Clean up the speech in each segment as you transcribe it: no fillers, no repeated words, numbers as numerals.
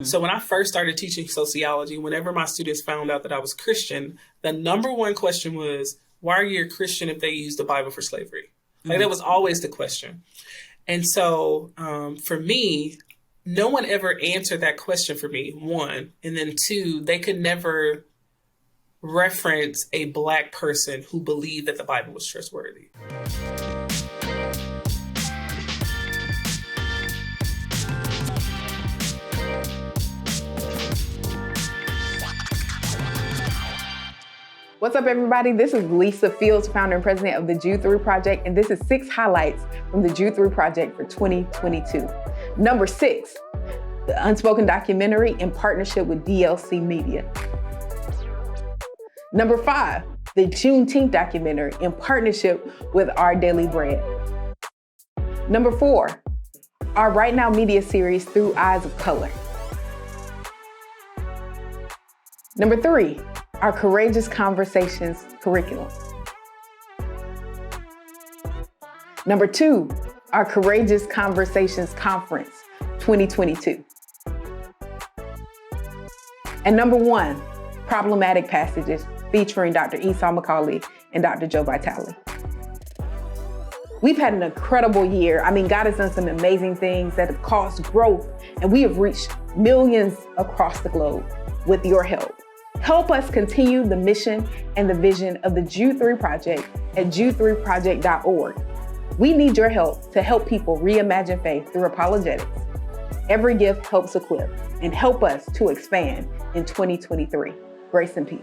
So when I first started teaching sociology, whenever my students found out that I was Christian, the number one question was, why are you a Christian if they use the Bible for slavery? Like that was always the question. And so for me, no one ever answered that question for me, one. And then two, they could never reference a Black person who believed that the Bible was trustworthy. What's up, everybody? This is Lisa Fields, founder and president of the Jude 3 Project, and this is 6 highlights from the Jude 3 Project for 2022. Number 6, the Unspoken documentary in partnership with DLC Media. Number 5, the Juneteenth documentary in partnership with Our Daily Bread. Number 4, our Right Now media series Through Eyes of Color. Number 3, our Courageous Conversations curriculum. Number 2, our Courageous Conversations Conference 2022. And number 1, Problematic Passages featuring Dr. Esau McCauley and Dr. Joe Vitale. We've had an incredible year. God has done some amazing things that have caused growth, and we have reached millions across the globe with your help. Help us continue the mission and the vision of the Jude 3 Project at jude3project.org. We need your help to help people reimagine faith through apologetics. Every gift helps equip and help us to expand in 2023. Grace and peace.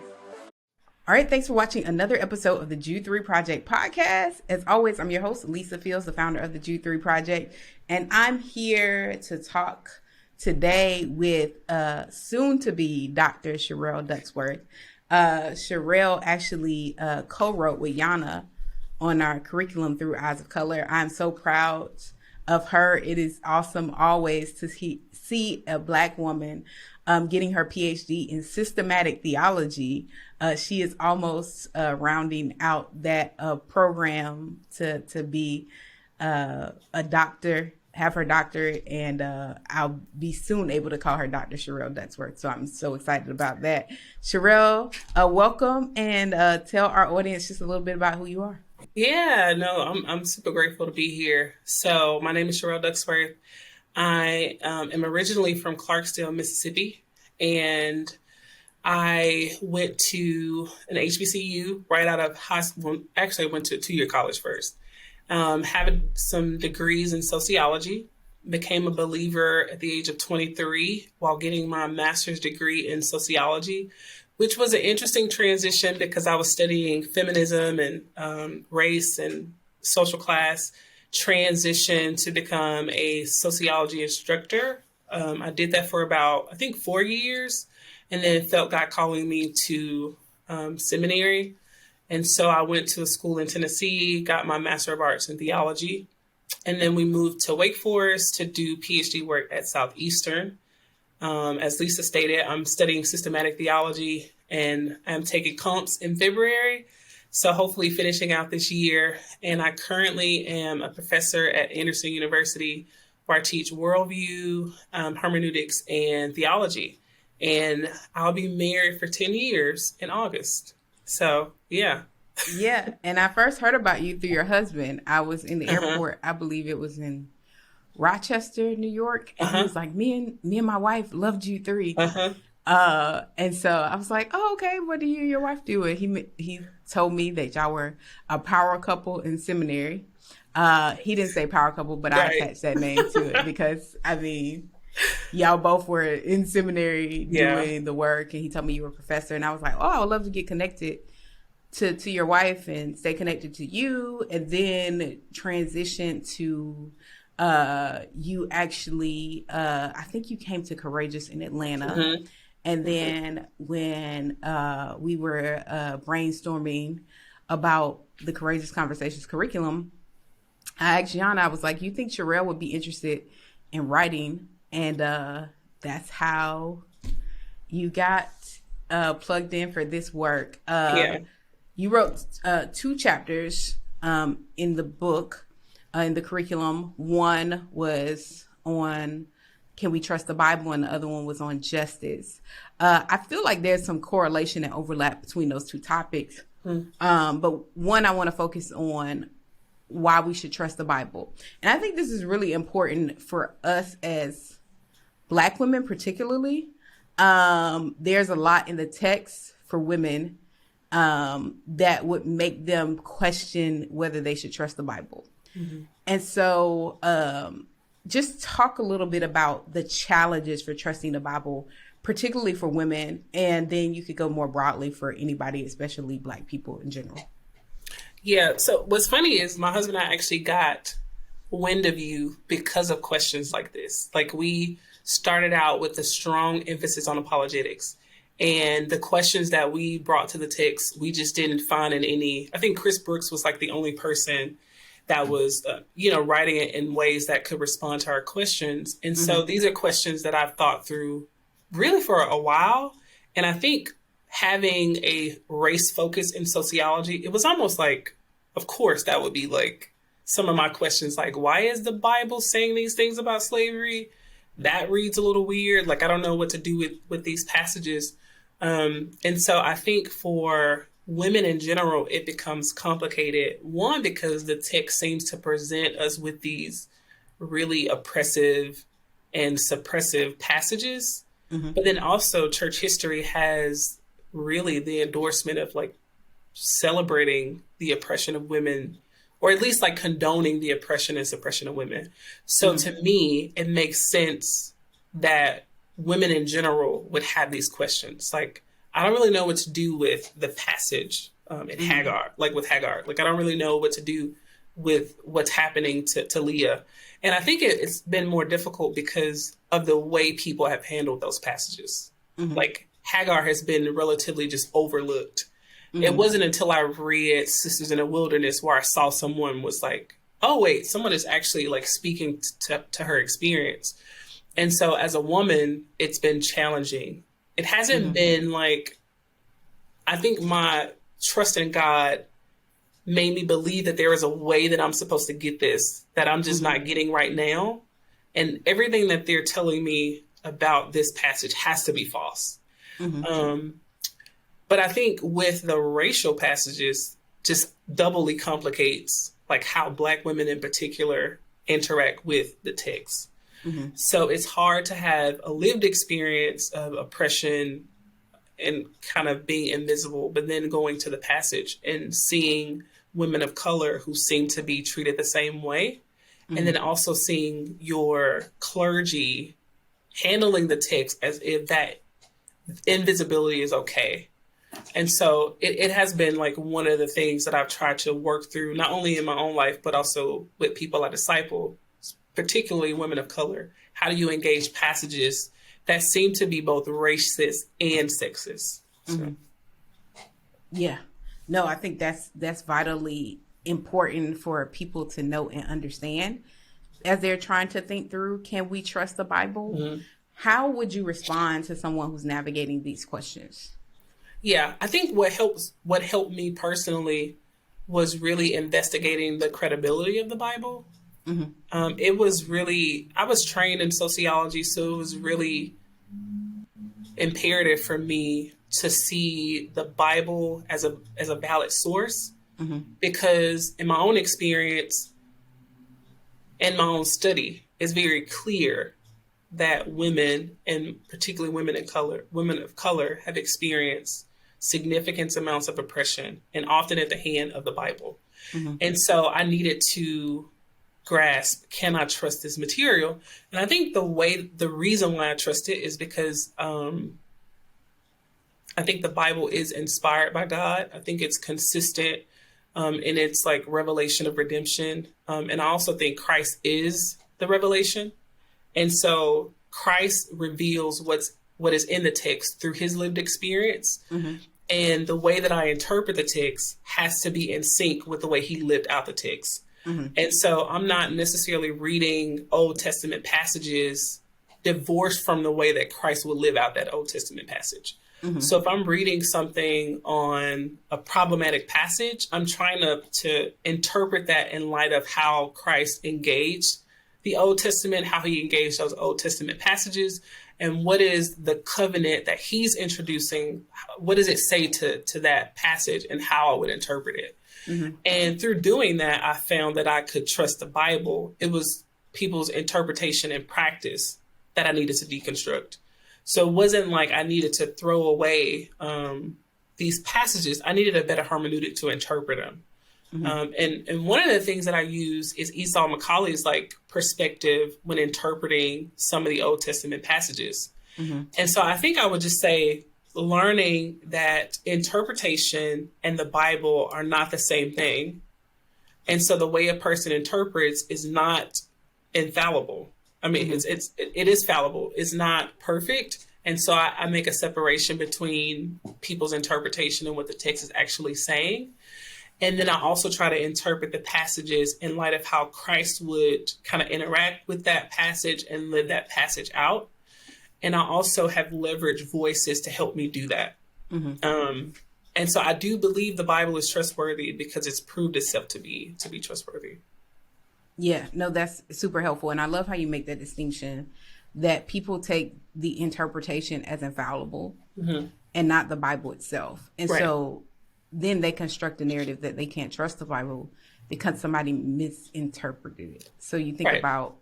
All right, thanks for watching another episode of the Jude 3 Project podcast. As always, I'm your host, Lisa Fields, the founder of the Jude 3 Project, and I'm here to talk today with soon-to-be Dr. Sherelle Ducksworth. Sherelle actually co-wrote with Yana on our curriculum Through Eyes of Color. I'm so proud of her. It is awesome always to see a Black woman getting her PhD in systematic theology. She is almost rounding out that program to be a doctor, have her doctorate, and I'll be soon able to call her Dr. Sherelle Ducksworth. So I'm so excited about that. Sherelle, welcome, and tell our audience just a little bit about who you are. Yeah, no, I'm super grateful to be here. So my name is Sherelle Ducksworth. I am originally from Clarksdale, Mississippi, and I went to an HBCU right out of high school. Actually, I went to a 2-year college first. Having some degrees in sociology, became a believer at the age of 23 while getting my master's degree in sociology, which was an interesting transition because I was studying feminism and race and social class, transitioned to become a sociology instructor. I did that for about, I think, 4 years, and then felt God calling me to seminary. And so I went to a school in Tennessee, got my Master of Arts in Theology, and then we moved to Wake Forest to do PhD work at Southeastern. As Lisa stated, I'm studying systematic theology, and I'm taking comps in February, so hopefully finishing out this year. And I currently am a professor at Anderson University, where I teach worldview, hermeneutics, and theology. And I'll be married for 10 years in August. So, yeah. Yeah. And I first heard about you through your husband. I was in the airport. I believe it was in Rochester, New York. And he was like, me and my wife love Jude 3. And so I was like, oh, okay. What do you and your wife do? And he told me that y'all were a power couple in seminary. He didn't say power couple, but I attached that name to it because, y'all both were in seminary doing the work, and he told me you were a professor, and I was like, oh, I would love to get connected to your wife and stay connected to you, and then transition to you actually, I think you came to Courageous in Atlanta, and then when we were brainstorming about the Courageous Conversations curriculum, I asked Yana, I was like, you think Sherelle would be interested in writing? And that's how you got plugged in for this work. You wrote 2 chapters in the book, in the curriculum. One was on can we trust the Bible? And the other one was on justice. I feel like there's some correlation and overlap between those two topics. But one, I want to focus on why we should trust the Bible. And I think this is really important for us as Black women, particularly. There's a lot in the text for women that would make them question whether they should trust the Bible. And so just talk a little bit about the challenges for trusting the Bible, particularly for women, and then you could go more broadly for anybody, especially Black people in general. Yeah. So what's funny is my husband and I actually got wind of you because of questions like this. Like, we started out with a strong emphasis on apologetics, and the questions that we brought to the text, we just didn't find in any. I think Chris Brooks was like the only person that was, writing it in ways that could respond to our questions. And so these are questions that I've thought through really for a while. And I think having a race focus in sociology, it was almost like, of course, that would be like some of my questions, like, why is the Bible saying these things about slavery? That reads a little weird. Like, I don't know what to do with these passages. And so I think for women in general, it becomes complicated. One, because the text seems to present us with these really oppressive and suppressive passages. But then also church history has really the endorsement of like celebrating the oppression of women, or at least like condoning the oppression and suppression of women. So to me, it makes sense that women in general would have these questions. Like, I don't really know what to do with the passage in Hagar, like with Hagar. Like, I don't really know what to do with what's happening to Leah. And I think it's been more difficult because of the way people have handled those passages. Like, Hagar has been relatively just overlooked. It wasn't until I read Sisters in the Wilderness where I saw someone was like, oh, wait, someone is actually like speaking to her experience. And so as a woman, it's been challenging. It hasn't been like, I think my trust in God made me believe that there is a way that I'm supposed to get this, that I'm just not getting right now. And everything that they're telling me about this passage has to be false. But I think with the racial passages, just doubly complicates like how Black women in particular interact with the text. So it's hard to have a lived experience of oppression and kind of being invisible, but then going to the passage and seeing women of color who seem to be treated the same way. And then also seeing your clergy handling the text as if that invisibility is okay. And so it has been like one of the things that I've tried to work through, not only in my own life, but also with people I disciple, particularly women of color. How do you engage passages that seem to be both racist and sexist? So. Yeah, no, I think that's vitally important for people to know and understand as they're trying to think through, can we trust the Bible? How would you respond to someone who's navigating these questions? Yeah, I think what helped me personally was really investigating the credibility of the Bible. It was really, I was trained in sociology, so it was really imperative for me to see the Bible as a valid source, because in my own experience and my own study, it's very clear that women, and particularly women of color, have experienced significant amounts of oppression, and often at the hand of the Bible. And so I needed to grasp, can I trust this material? And I think the reason why I trust it is because I think the Bible is inspired by God. I think it's consistent in its like revelation of redemption. And I also think Christ is the revelation. And so Christ reveals what is in the text through his lived experience. And the way that I interpret the text has to be in sync with the way he lived out the text. And so I'm not necessarily reading Old Testament passages divorced from the way that Christ would live out that Old Testament passage. So if I'm reading something on a problematic passage, I'm trying to interpret that in light of how Christ engaged the Old Testament, how he engaged those Old Testament passages, and what is the covenant that he's introducing? What does it say to that passage, and how I would interpret it? Mm-hmm. And through doing that, I found that I could trust the Bible. It was people's interpretation and practice that I needed to deconstruct. So it wasn't like I needed to throw away these passages. I needed a better hermeneutic to interpret them. Mm-hmm. And one of the things that I use is Esau McCaulley's like perspective when interpreting some of the Old Testament passages. Mm-hmm. And so I think I would just say learning that interpretation and the Bible are not the same thing. And so the way a person interprets is not infallible. I mean, mm-hmm. it is fallible. It's not perfect. And so I make a separation between people's interpretation and what the text is actually saying. And then I also try to interpret the passages in light of how Christ would kind of interact with that passage and live that passage out. And I also have leveraged voices to help me do that. Mm-hmm. And so I do believe the Bible is trustworthy because it's proved itself to be trustworthy. Yeah, no, that's super helpful. And I love how you make that distinction that people take the interpretation as infallible mm-hmm. and not the Bible itself. And right. So then they construct a narrative that they can't trust the Bible because somebody misinterpreted it. So you think right. about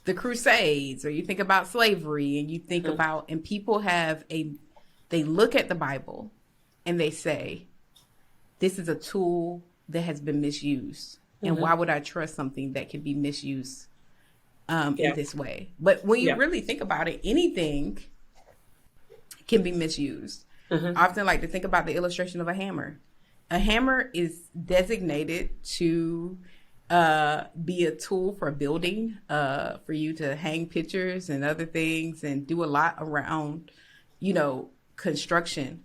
the Crusades, or you think about slavery, and you think mm-hmm. about, and people they look at the Bible and they say, this is a tool that has been misused. Mm-hmm. And why would I trust something that can be misused in this way? But when you really think about it, anything can be misused. Mm-hmm. I often like to think about the illustration of a hammer. A hammer is designated to be a tool for building, for you to hang pictures and other things and do a lot around, construction.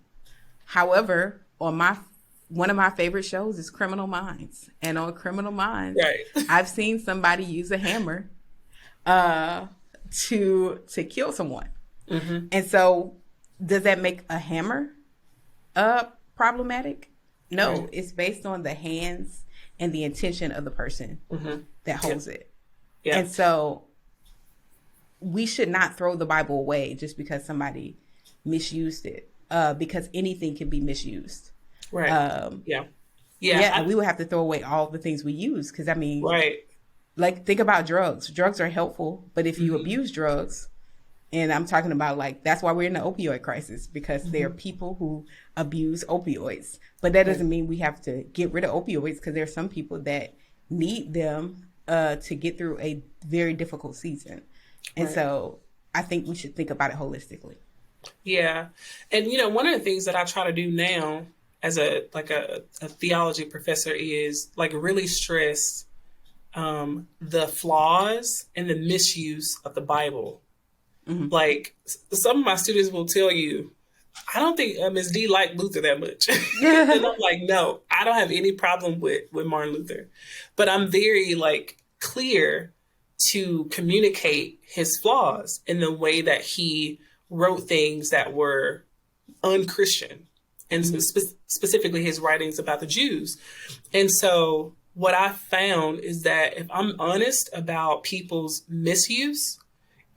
However, one of my favorite shows is Criminal Minds. And on Criminal Minds, right. I've seen somebody use a hammer to kill someone. Mm-hmm. And so does that make a hammer problematic? No, right. It's based on the hands and the intention of the person mm-hmm. that holds it. Yeah. And so we should not throw the Bible away just because somebody misused it, because anything can be misused. Right. And we would have to throw away all the things we use. Because, I mean, right. Like, think about drugs. Drugs are helpful. But if you mm-hmm. abuse drugs, and I'm talking about, like, that's why we're in the opioid crisis, because mm-hmm. there are people who abuse opioids. But that doesn't mean we have to get rid of opioids, because there are some people that need them to get through a very difficult season. And right. So I think we should think about it holistically. Yeah. And, one of the things that I try to do now as a theology professor is like really stress the flaws and the misuse of the Bible. Mm-hmm. Like some of my students will tell you, I don't think Ms. D liked Luther that much. And I'm like, no, I don't have any problem with Martin Luther, but I'm very clear to communicate his flaws in the way that he wrote things that were unchristian. And specifically his writings about the Jews. And so what I found is that if I'm honest about people's misuse,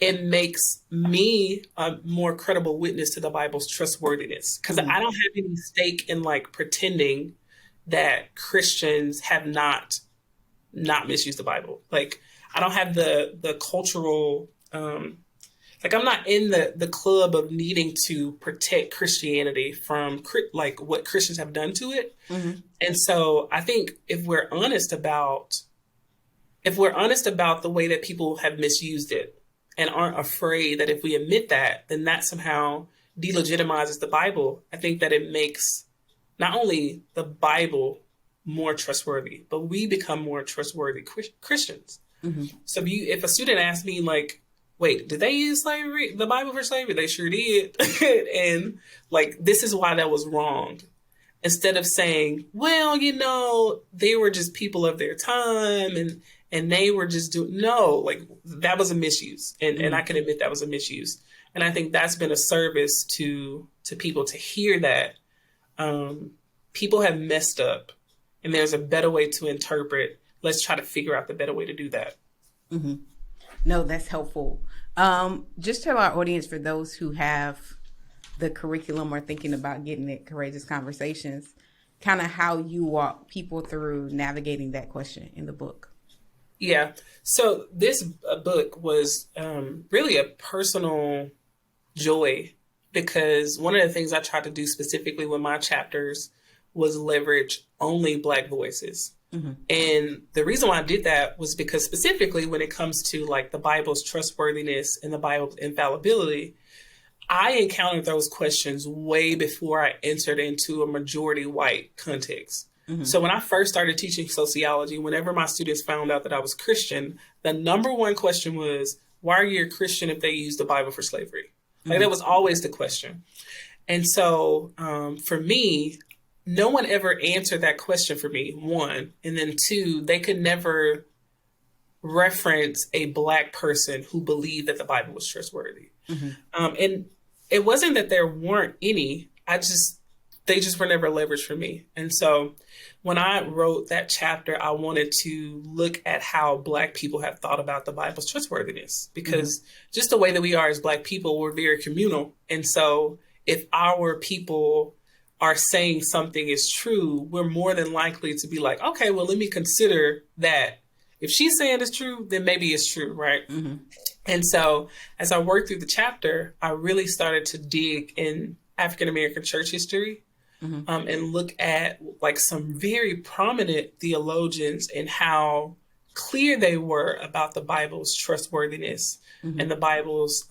it makes me a more credible witness to the Bible's trustworthiness. Because I don't have any stake in pretending that Christians have not misused the Bible. I don't have the cultural I'm not in the club of needing to protect Christianity from what Christians have done to it. Mm-hmm. And so I think if we're honest about the way that people have misused it and aren't afraid that if we admit that, then that somehow delegitimizes the Bible, I think that it makes not only the Bible more trustworthy, but we become more trustworthy Christians. Mm-hmm. So if a student asks me wait, did they use the Bible for slavery? They sure did. And this is why that was wrong. Instead of saying, well, they were just people of their time and they were just that was a misuse. And I can admit that was a misuse. And I think that's been a service to people to hear that people have messed up and there's a better way to interpret. let's try to figure out the better way to do that. Mm-hmm. No, that's helpful. Just tell our audience, for those who have the curriculum or thinking about getting it, Courageous Conversations, kind of how you walk people through navigating that question in the book. Yeah. So this book was really a personal joy, because one of the things I tried to do specifically with my chapters was leverage only Black voices. Mm-hmm. And the reason why I did that was because specifically when it comes to like the Bible's trustworthiness and the Bible's infallibility, I encountered those questions way before I entered into a majority white context. Mm-hmm. So when I first started teaching sociology, whenever my students found out that I was Christian, the number one question was, why are you a Christian if they use the Bible for slavery? Mm-hmm. Like that was always the question. And so for me, no one ever answered that question for me, one. And then two, they could never reference a Black person who believed that the Bible was trustworthy. Mm-hmm. And it wasn't that there weren't any, they just were never leveraged for me. And so when I wrote that chapter, I wanted to look at how Black people have thought about the Bible's trustworthiness, because just the way that we are as Black people, we're very communal. And so if our people are saying something is true, we're more than likely to be like, okay, well, let me consider that. If she's saying it's true, then maybe it's true, right? Mm-hmm. And so as I worked through the chapter, I really started to dig in African-American church history, and look at like some very prominent theologians and how clear they were about the Bible's trustworthiness and the Bible's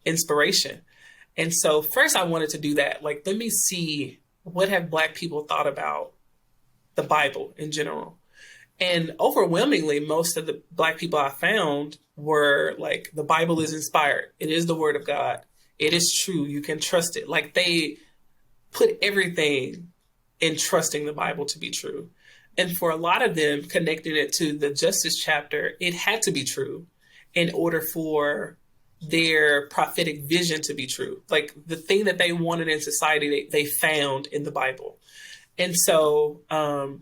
inspiration. And so first I wanted to do that. Like, let me see, what have Black people thought about the Bible in general? And overwhelmingly, most of the Black people I found were like, the Bible is inspired. It is the word of God. It is true. You can trust it. Like, they put everything in trusting the Bible to be true. And for a lot of them, connecting it to the justice chapter, it had to be true in order for their prophetic vision to be true. Like, the thing that they wanted in society, they found in the Bible. And so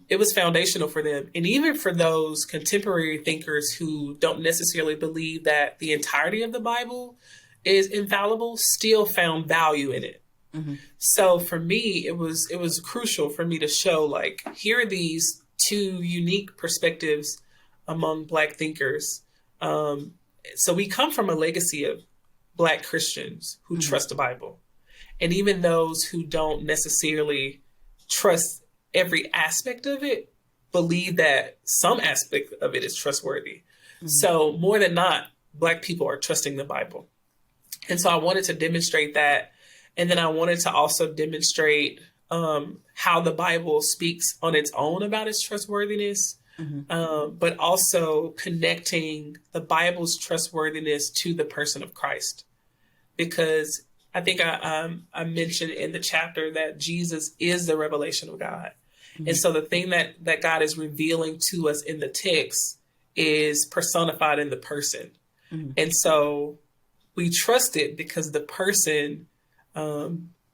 it was foundational for them. And even for those contemporary thinkers who don't necessarily believe that the entirety of the Bible is infallible, still found value in it. Mm-hmm. So for me, it was crucial for me to show, like, here are these two unique perspectives among Black thinkers. So we come from a legacy of Black Christians who trust the Bible. And even those who don't necessarily trust every aspect of it, believe that some aspect of it is trustworthy. Mm-hmm. So more than not, Black people are trusting the Bible. And so I wanted to demonstrate that. And then I wanted to also demonstrate how the Bible speaks on its own about its trustworthiness, but also connecting the Bible's trustworthiness to the person of Christ. Because I think I mentioned in the chapter that Jesus is the revelation of God. Mm-hmm. And so the thing that God is revealing to us in the text is personified in the person. Mm-hmm. And so we trust it because the person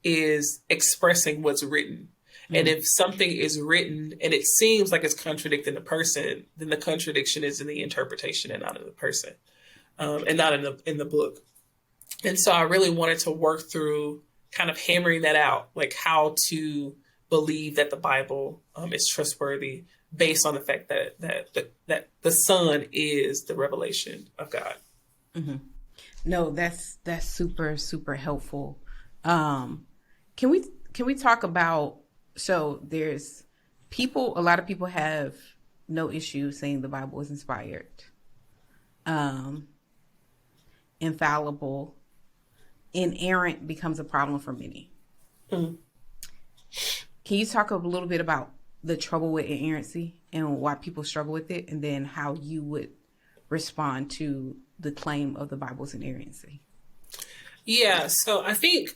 is expressing what's written. Mm-hmm. And if something is written and it seems like it's contradicting the person, then the contradiction is in the interpretation and not in the person, and not in the book. And so I really wanted to work through kind of hammering that out, like how to believe that the Bible is trustworthy based on the fact that the Son is the revelation of God. Mm-hmm. No, that's super, super helpful. Can we talk about, so there's a lot of people have no issue saying the Bible is inspired, infallible. Inerrant becomes a problem for many. Mm-hmm. Can you talk a little bit about the trouble with inerrancy and why people struggle with it, and then how you would respond to the claim of the Bible's inerrancy? Yeah, so I think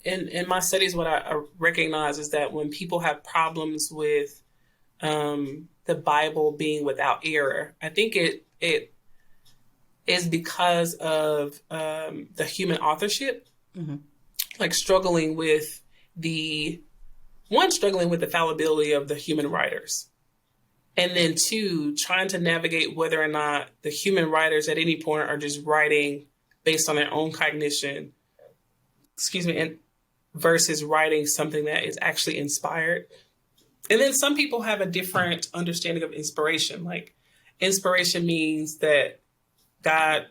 in my studies, what I recognize is that when people have problems with the Bible being without error, I think it is because of the human authorship, like struggling with the fallibility of the human writers. And then two, trying to navigate whether or not the human writers at any point are just writing based on their own cognition, and versus writing something that is actually inspired. And then some people have a different understanding of inspiration. Like, inspiration means that God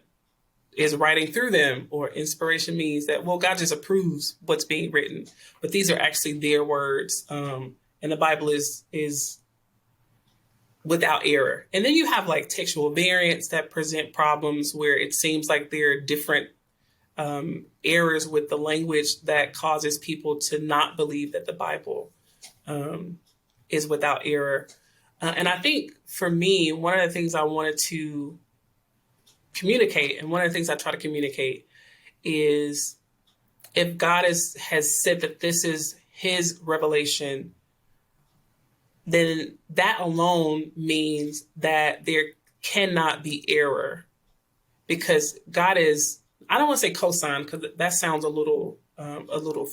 is writing through them, or inspiration means that, well, God just approves what's being written, but these are actually their words. And the Bible is without error. And then you have like textual variants that present problems where it seems like there are different errors with the language that causes people to not believe that the Bible is without error. And I think for me, one of the things I wanted to communicate, and one of the things I try to communicate, is if God has said that this is his revelation, then that alone means that there cannot be error, because God is, I don't want to say co-sign because that sounds a little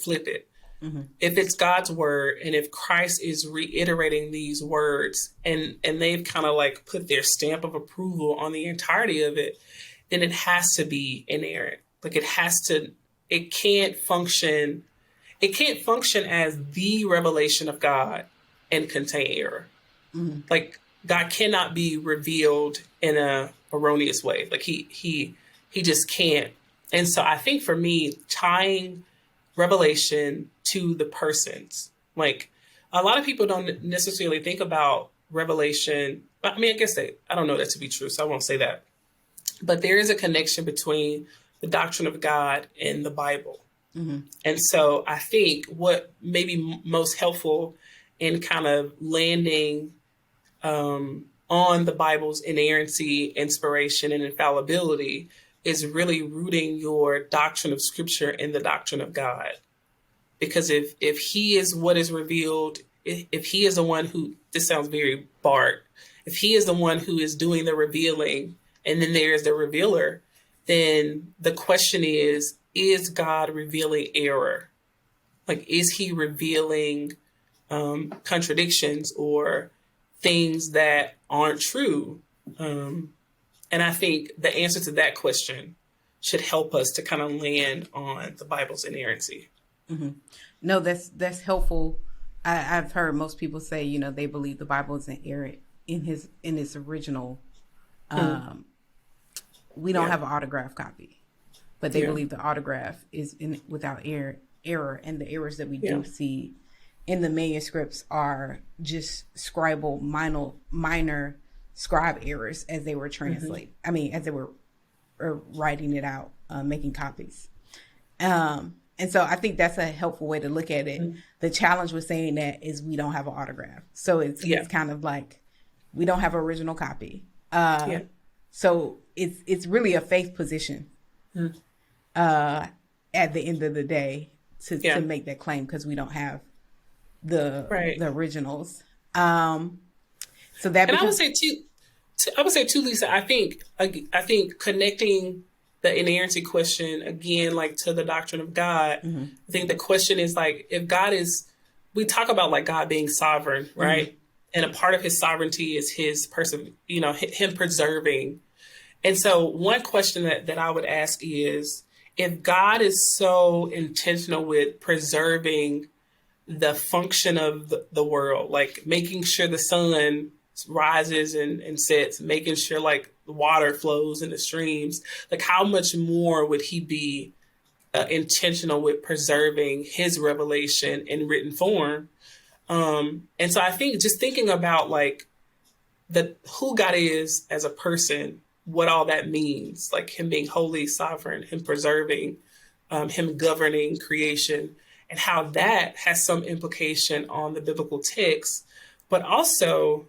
flippant. Mm-hmm. If it's God's word, and if Christ is reiterating these words, and they've kind of like put their stamp of approval on the entirety of it, then it has to be inerrant. Like, it can't function as the revelation of God and contain error. Mm-hmm. Like, God cannot be revealed in a erroneous way. Like, he just can't. And so I think for me, tying revelation to the persons, like, a lot of people don't necessarily think about revelation. I mean, I don't know that to be true, so I won't say that. But there is a connection between the doctrine of God and the Bible. Mm-hmm. And so I think what may be most helpful in kind of landing on the Bible's inerrancy, inspiration, and infallibility is really rooting your doctrine of Scripture in the doctrine of God. Because if he is what is revealed, if he is the one who, this sounds very Bart, if he is the one who is doing the revealing, and then there's the revealer, then the question is God revealing error? Like, is he revealing contradictions or things that aren't true? And I think the answer to that question should help us to kind of land on the Bible's inerrancy. Mm-hmm. No, that's helpful. I've heard most people say, they believe the Bible is inerrant in its original. We don't have an autograph copy, but they believe the autograph is without error, and the errors that we do see in the manuscripts are just minor scribe errors as they were translated. Mm-hmm. I mean, as they were writing it out, making copies. And so I think that's a helpful way to look at it. Mm-hmm. The challenge with saying that is we don't have an autograph. So it's kind of like we don't have an original copy. So it's really a faith position at the end of the day to make that claim, because we don't have the originals. So that, and I would say too, Lisa, I think connecting the inerrancy question again, like, to the doctrine of God. Mm-hmm. I think the question is, like, if God is, we talk about like God being sovereign, right? Mm-hmm. And a part of his sovereignty is his person, him preserving. And so one question that I would ask is, if God is so intentional with preserving the function of the world, like making sure the sun rises and sets, making sure like the water flows in the streams, like, how much more would he be intentional with preserving his revelation in written form? And so I think just thinking about like who God is as a person, what all that means, like him being holy, sovereign, him preserving, him governing creation, and how that has some implication on the biblical text, but also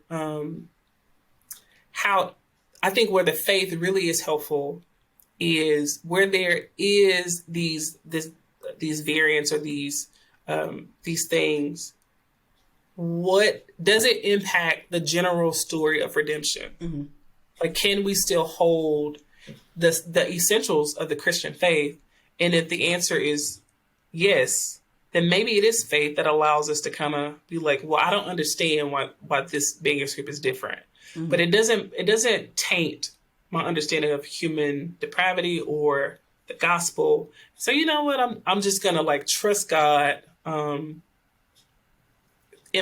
how I think where the faith really is helpful is where there is these variants or these things. What does it impact the general story of redemption? Mm-hmm. Like, can we still hold the essentials of the Christian faith? And if the answer is yes, then maybe it is faith that allows us to kind of be like, well, I don't understand why this manuscript is different. Mm-hmm. But it doesn't taint my understanding of human depravity or the gospel. So you know what? I'm just gonna like trust God in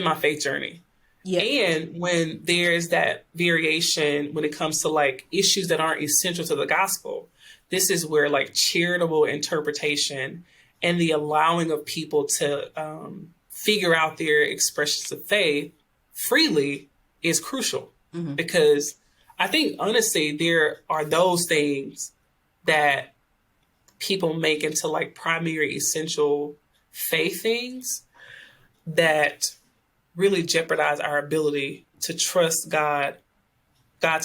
my faith journey. Yeah. And when there's that variation when it comes to like issues that aren't essential to the gospel, this is where like charitable interpretation and the allowing of people to figure out their expressions of faith freely is crucial. Mm-hmm. Because I think honestly, there are those things that people make into like primary essential faith things that really jeopardize our ability to trust God's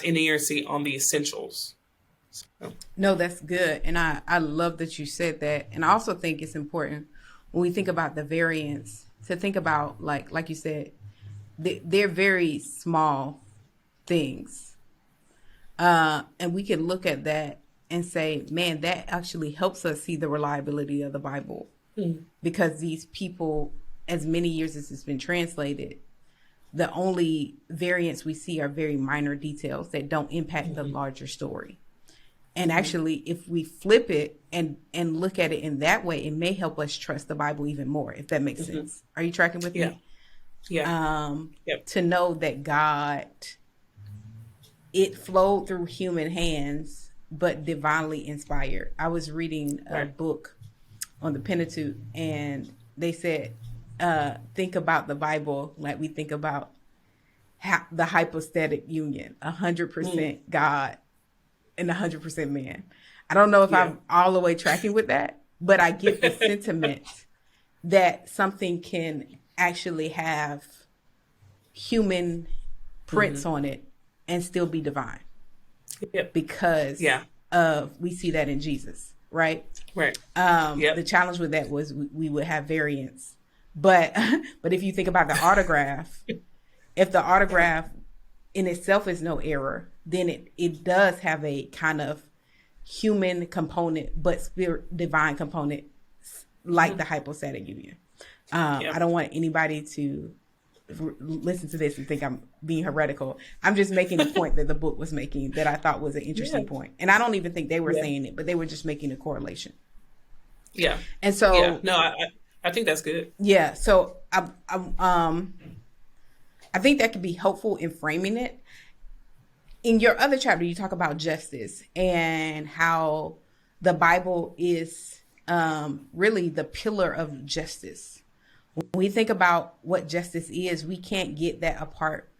inerrancy on the essentials. So. No, that's good. And I love that you said that. And I also think it's important when we think about the variance to think about, like you said, they're very small things. And we can look at that and say, man, that actually helps us see the reliability of the Bible. Mm. Because these people, as many years as it's been translated, the only variants we see are very minor details that don't impact the larger story. And actually, if we flip it and look at it in that way, it may help us trust the Bible even more, if that makes sense. Are you tracking with me? Yeah. To know that God, it flowed through human hands, but divinely inspired. I was reading a book on the Pentateuch, and they said, think about the Bible like we think about the hypostatic union, 100% God and 100% man. I don't know if I'm all the way tracking with that, but I get the sentiment that something can actually have human prints on it and still be divine. Because we see that in Jesus, right? Right. The challenge with that was we would have variance. But if you think about the autograph, if the autograph in itself is no error, then it does have a kind of human component, but spirit divine component, like the hypostatic union. I don't want anybody to listen to this and think I'm being heretical. I'm just making a point that the book was making that I thought was an interesting point. And I don't even think they were saying it, but they were just making a correlation. Yeah. And so no, I think that's good. Yeah. So I think that could be helpful in framing it. In your other chapter, you talk about justice and how the Bible is really the pillar of justice. When we think about what justice is, we can't get that apart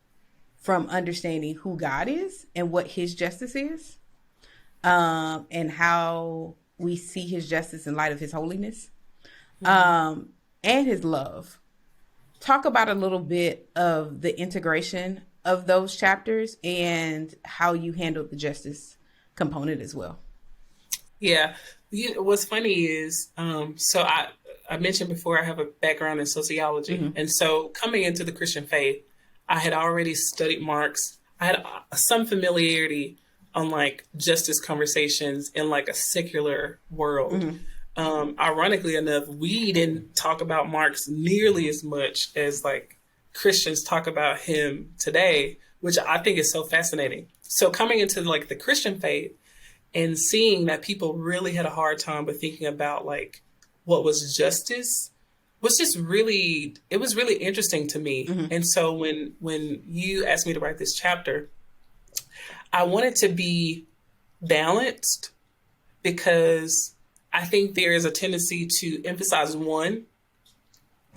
from understanding who God is and what his justice is, and how we see his justice in light of his holiness, and his love. Talk about a little bit of the integration of those chapters and how you handled the justice component as well. Yeah. What's funny is, so I mentioned before, I have a background in sociology. Mm-hmm. And so coming into the Christian faith, I had already studied Marx. I had some familiarity on like justice conversations in like a secular world. Mm-hmm. Ironically enough, we didn't talk about Marx nearly as much as like Christians talk about him today, which I think is so fascinating. So coming into like the Christian faith and seeing that people really had a hard time with thinking about like what was justice was just really, it was really interesting to me. Mm-hmm. And so when you asked me to write this chapter, I wanted to be balanced because I think there is a tendency to emphasize one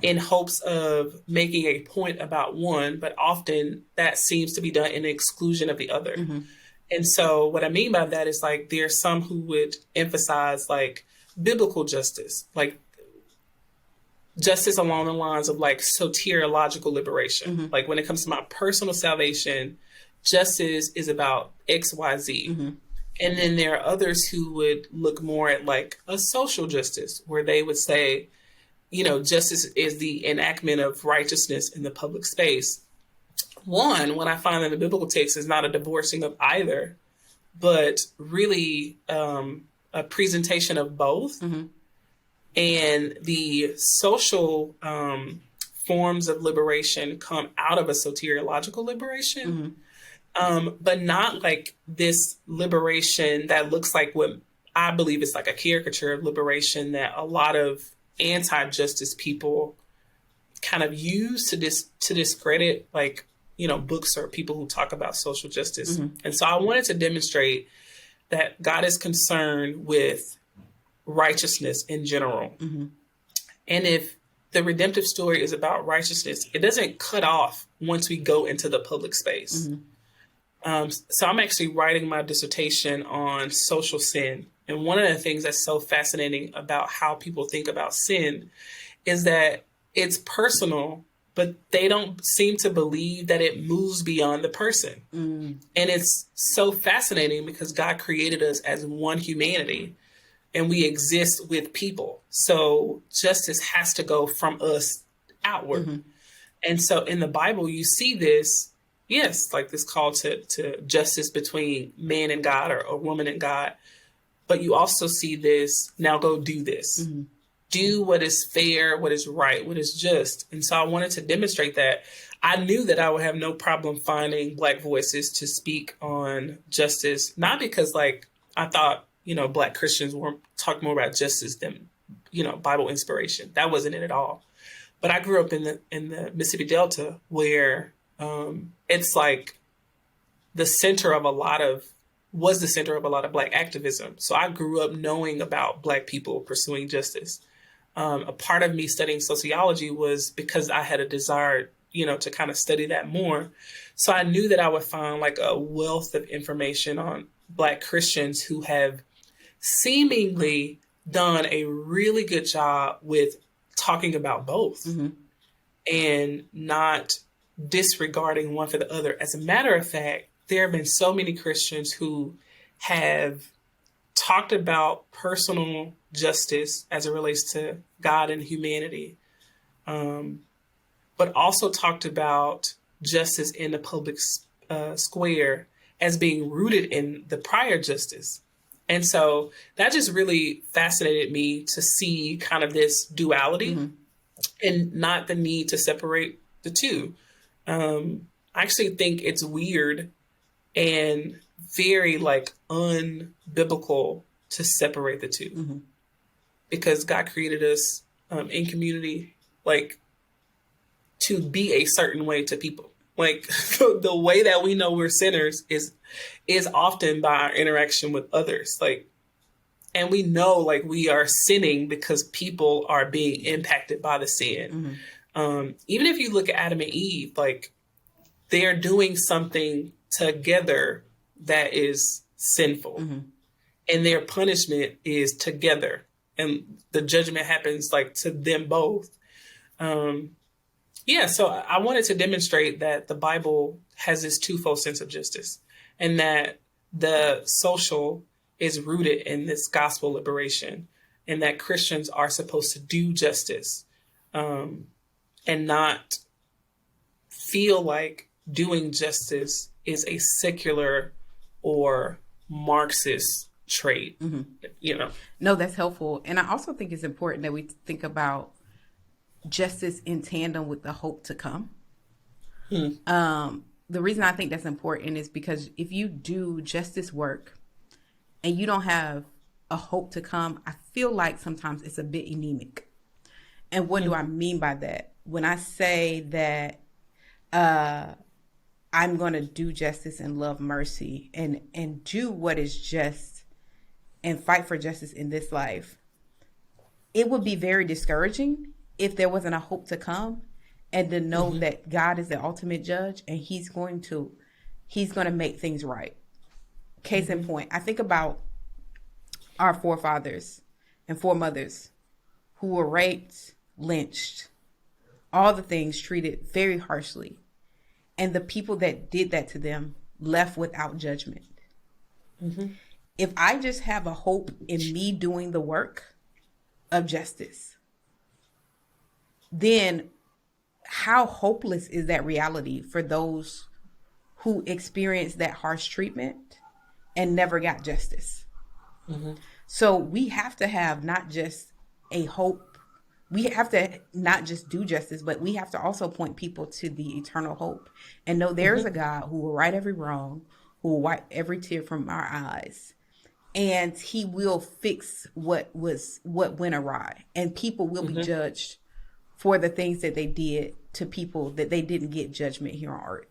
in hopes of making a point about one, but often that seems to be done in the exclusion of the other. Mm-hmm. And so what I mean by that is like, there's some who would emphasize like biblical justice, like justice along the lines of like soteriological liberation. Mm-hmm. Like when it comes to my personal salvation, justice is about X, Y, Z. Mm-hmm. And then there are others who would look more at like a social justice where they would say, you know, justice is the enactment of righteousness in the public space. One, what I find in the biblical text is not a divorcing of either, but really a presentation of both. Mm-hmm. And the social forms of liberation come out of a soteriological liberation, but not like this liberation that looks like what I believe is like a caricature of liberation that a lot of anti-justice people kind of use to discredit, like, you know, books or people who talk about social justice. And so I wanted to demonstrate that God is concerned with righteousness in general. And if the redemptive story is about righteousness, it doesn't cut off once we go into the public space. So I'm actually writing my dissertation on social sin. And one of the things that's so fascinating about how people think about sin is that it's personal, but they don't seem to believe that it moves beyond the person. And it's so fascinating because God created us as one humanity and we exist with people. So justice has to go from us outward. And so in the Bible, you see this, yes, like this call to justice between man and God or a woman and God. But you also see this, now go do this. Do what is fair, what is right, what is just. And so I wanted to demonstrate that. I knew that I would have no problem finding Black voices to speak on justice, not because like I thought, you know, Black Christians were talking more about justice than, you know, Bible inspiration. That wasn't it at all. But I grew up in the Mississippi Delta where it's like the center of a lot of Black activism. So I grew up knowing about Black people pursuing justice. A part of me studying sociology was because I had a desire, you know, to kind of study that more. So I knew that I would find like a wealth of information on Black Christians who have seemingly done a really good job with talking about both and not disregarding one for the other. As a matter of fact, there have been so many Christians who have talked about personal justice as it relates to God and humanity, but also talked about justice in the public square as being rooted in the prior justice. And so that just really fascinated me to see kind of this duality and not the need to separate the two. I actually think it's weird and very like unbiblical to separate the two because God created us in community, like to be a certain way to people. Like the way that we know we're sinners is often by our interaction with others. Like, and we know like we are sinning because people are being impacted by the sin. Even if you look at Adam and Eve, like they're doing something together that is sinful and their punishment is together and the judgment happens like to them both. So I wanted to demonstrate that the Bible has this twofold sense of justice and that the social is rooted in this gospel liberation and that Christians are supposed to do justice and not feel like doing justice is a secular or Marxist trait, you know? No, that's helpful. And I also think it's important that we think about justice in tandem with the hope to come. The reason I think that's important is because if you do justice work and you don't have a hope to come, I feel like sometimes it's a bit anemic. And what do I mean by that? When I say that I'm going to do justice and love mercy and do what is just and fight for justice in this life, it would be very discouraging if there wasn't a hope to come and to know that God is the ultimate judge and he's going to make things right. Case in point, I think about our forefathers and foremothers who were raped, lynched, all the things treated very harshly. And the people that did that to them left without judgment. If I just have a hope in me doing the work of justice, then how hopeless is that reality for those who experienced that harsh treatment and never got justice? So we have to have not just a hope. We have to not just do justice, but we have to also point people to the eternal hope and know there's a God who will right every wrong, who will wipe every tear from our eyes. And he will fix what went awry. And people will be judged for the things that they did to people that they didn't get judgment here on earth.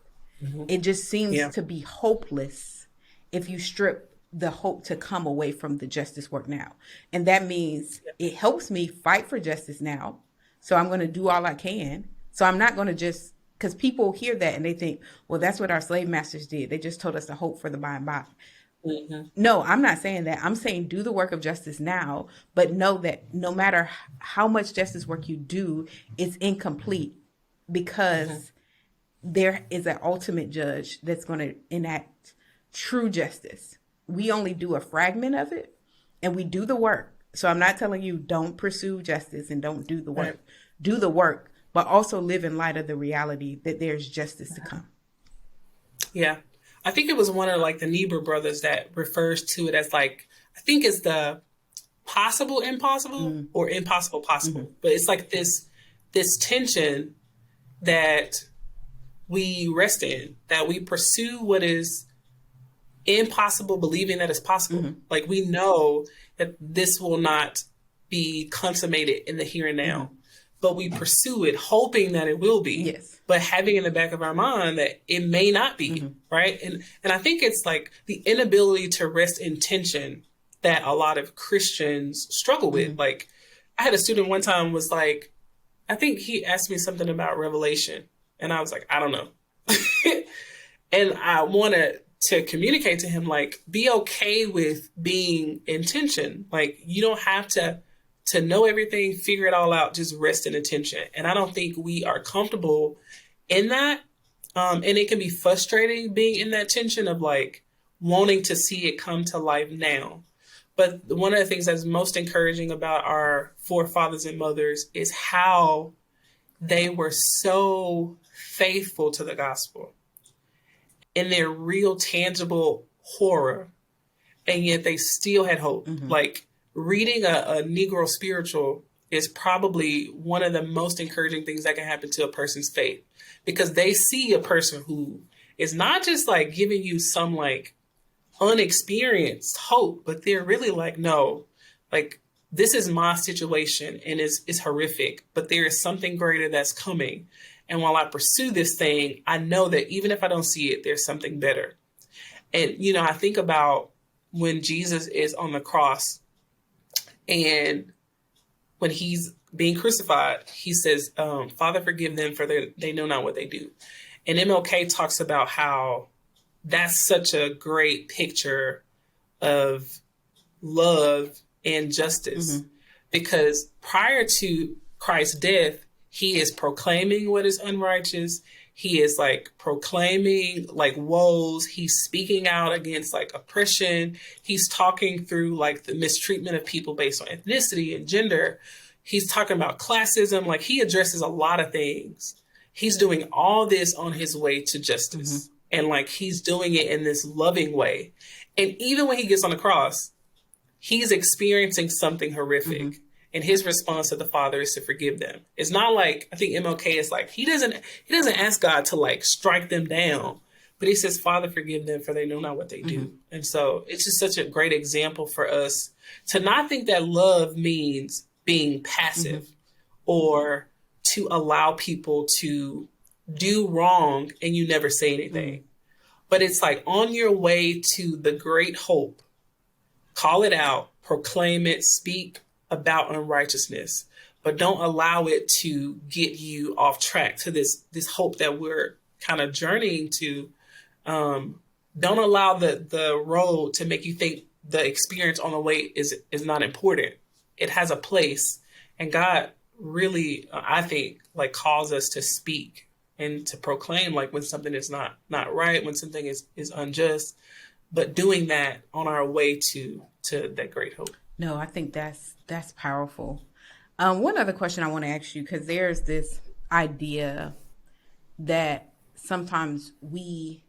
It just seems to be hopeless if you strip the hope to come away from the justice work now. And that means it helps me fight for justice now. So I'm going to do all I can. So I'm not going to just, because people hear that and they think, well, that's what our slave masters did. They just told us to hope for the by and by. No, I'm not saying that. I'm saying do the work of justice now, but know that no matter how much justice work you do, it's incomplete because there is an ultimate judge that's going to enact true justice. We only do a fragment of it and we do the work. So I'm not telling you don't pursue justice and don't do the work. Right. Do the work, but also live in light of the reality that there's justice to come. Yeah. I think it was one of like the Niebuhr brothers that refers to it as like, I think it's the possible impossible or impossible possible. But it's like this tension that we rest in, that we pursue what is impossible, believing that it's possible. Like we know that this will not be consummated in the here and now, but we pursue it hoping that it will be. Yes. But having in the back of our mind that it may not be, right? And I think it's like the inability to rest in tension that a lot of Christians struggle with. Like I had a student one time was like, I think he asked me something about Revelation. And I was like, I don't know. And I wanted to communicate to him, like, be okay with being in tension. Like, you don't have to know everything, figure it all out, just rest in attention. And I don't think we are comfortable in that. And it can be frustrating being in that tension of like wanting to see it come to life now. But one of the things that's most encouraging about our forefathers and mothers is how they were so faithful to the gospel in their real tangible horror. And yet they still had hope. Like reading a Negro spiritual is probably one of the most encouraging things that can happen to a person's faith, because they see a person who is not just like giving you some like unexperienced hope, but they're really like, no, like this is my situation and it's horrific, but there is something greater that's coming. And while I pursue this thing, I know that even if I don't see it, there's something better. And, you know, I think about when Jesus is on the cross and when he's being crucified, he says, Father, forgive them for they know not what they do. And MLK talks about how that's such a great picture of love and justice, because prior to Christ's death, he is proclaiming what is unrighteous. He is like proclaiming like woes. He's speaking out against like oppression. He's talking through like the mistreatment of people based on ethnicity and gender. He's talking about classism. Like he addresses a lot of things. He's doing all this on his way to justice. And like he's doing it in this loving way. And even when he gets on the cross, he's experiencing something horrific. And his response to the Father is to forgive them. It's not like, I think MLK is like, he doesn't ask God to like strike them down, but he says, Father, forgive them for they know not what they do. And so it's just such a great example for us to not think that love means being passive or to allow people to do wrong and you never say anything. But it's like on your way to the great hope, call it out, proclaim it, speak about unrighteousness, but don't allow it to get you off track to this hope that we're kind of journeying to. Don't allow the road to make you think the experience on the way is not important. It has a place, and God really, I think, like calls us to speak and to proclaim like when something is not right, when something is unjust, but doing that on our way to that great hope. No, I think that's powerful. One other question I want to ask you, because there's this idea that sometimes we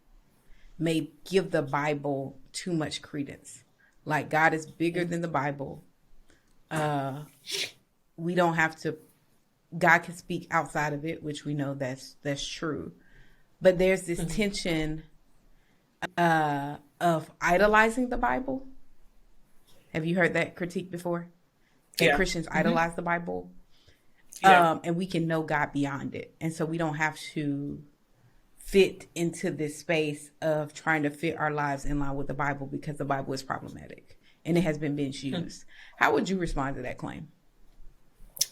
may give the Bible too much credence. Like God is bigger than the Bible. we don't have to, God can speak outside of it, which we know that's true. But there's this tension of idolizing the Bible. Have you heard that critique before? That Christians idolize the Bible. And we can know God beyond it. And so we don't have to fit into this space of trying to fit our lives in line with the Bible because the Bible is problematic and it has been misused. How would you respond to that claim?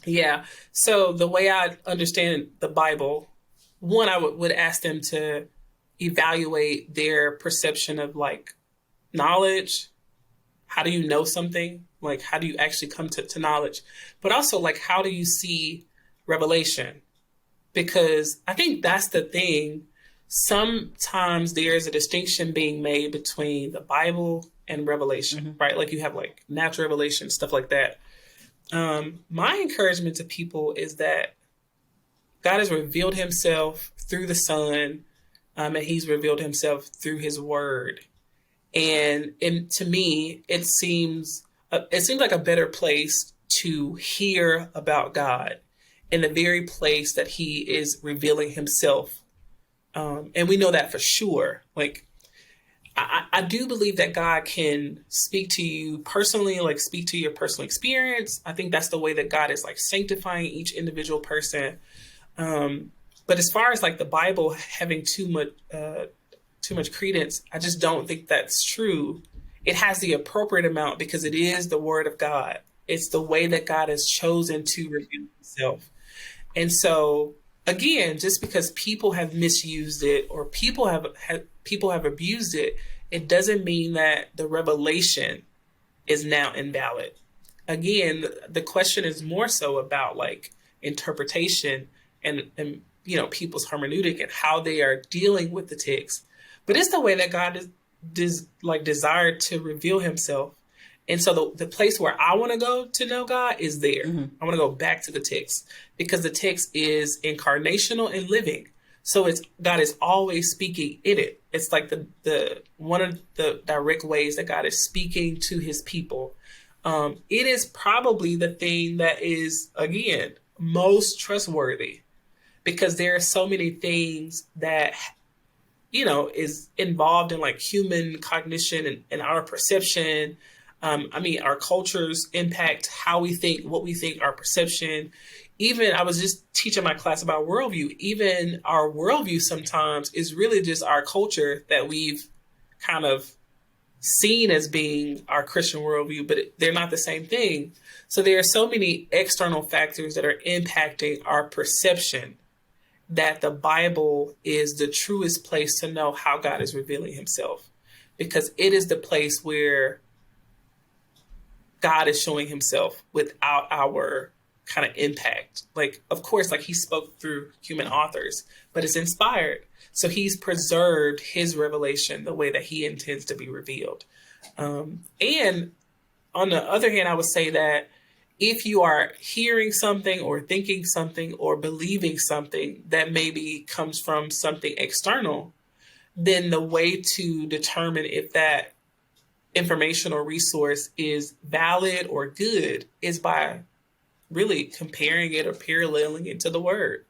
Yeah. So the way I understand the Bible, one, I would ask them to evaluate their perception of like knowledge. How do you know something? Like, how do you actually come to knowledge? But also, like, how do you see revelation? Because I think that's the thing. Sometimes there's a distinction being made between the Bible and revelation, right? Like you have like natural revelation, stuff like that. My encouragement to people is that God has revealed himself through the Son, and he's revealed himself through his word. And to me, it seems like a better place to hear about God in the very place that he is revealing himself. And we know that for sure. Like, I do believe that God can speak to you personally, like speak to your personal experience. I think that's the way that God is like sanctifying each individual person. But as far as like the Bible having too much credence, I just don't think that's true. It has the appropriate amount because it is the word of God. It's the way that God has chosen to reveal himself. And so, again, just because people have misused it or people have abused it, it doesn't mean that the revelation is now invalid. Again, the question is more so about like interpretation and people's hermeneutic and how they are dealing with the text. But it's the way that God is desired to reveal himself. And so the place where I want to go to know God is there. I want to go back to the text because the text is incarnational and living. So God is always speaking in it. It's like the one of the direct ways that God is speaking to his people. It is probably the thing that is, again, most trustworthy because there are so many things that is involved in like human cognition and our perception. Our cultures impact how we think, what we think, our perception. Even I was just teaching my class about worldview. Even our worldview sometimes is really just our culture that we've kind of seen as being our Christian worldview, but they're not the same thing. So there are so many external factors that are impacting our perception that the Bible is the truest place to know how God is revealing himself, because it is the place where God is showing himself without our kind of impact. Like, of course, like he spoke through human authors, but it's inspired. So he's preserved his revelation the way that he intends to be revealed. And on the other hand, I would say that if you are hearing something or thinking something or believing something that maybe comes from something external, then the way to determine if that information or resource is valid or good is by really comparing it or paralleling it to the word.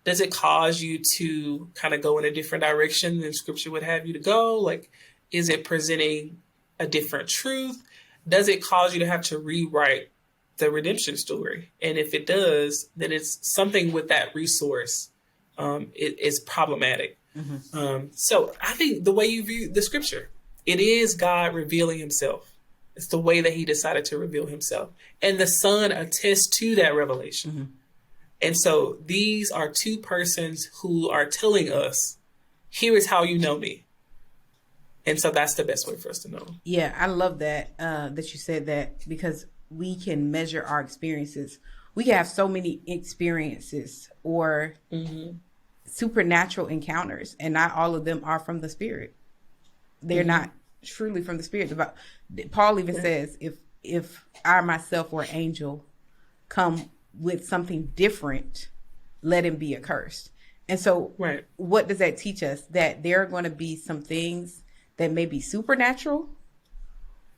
Does it cause you to kind of go in a different direction than scripture would have you to go? Like, is it presenting a different truth? Does it cause you to have to rewrite the redemption story? And if it does, then it's something with that resource is problematic. So I think the way you view the scripture, it is God revealing himself. It's the way that he decided to reveal himself. And the Son attests to that revelation. And so these are two persons who are telling us, here is how you know me. And so that's the best way for us to know. Yeah, I love that, that you said that, because we can measure our experiences. We can have so many experiences or supernatural encounters, and not all of them are from the Spirit. They're not truly from the Spirit. Paul even says, if I myself or an angel come with something different, let him be accursed. And so what does that teach us? That there are going to be some things that may be supernatural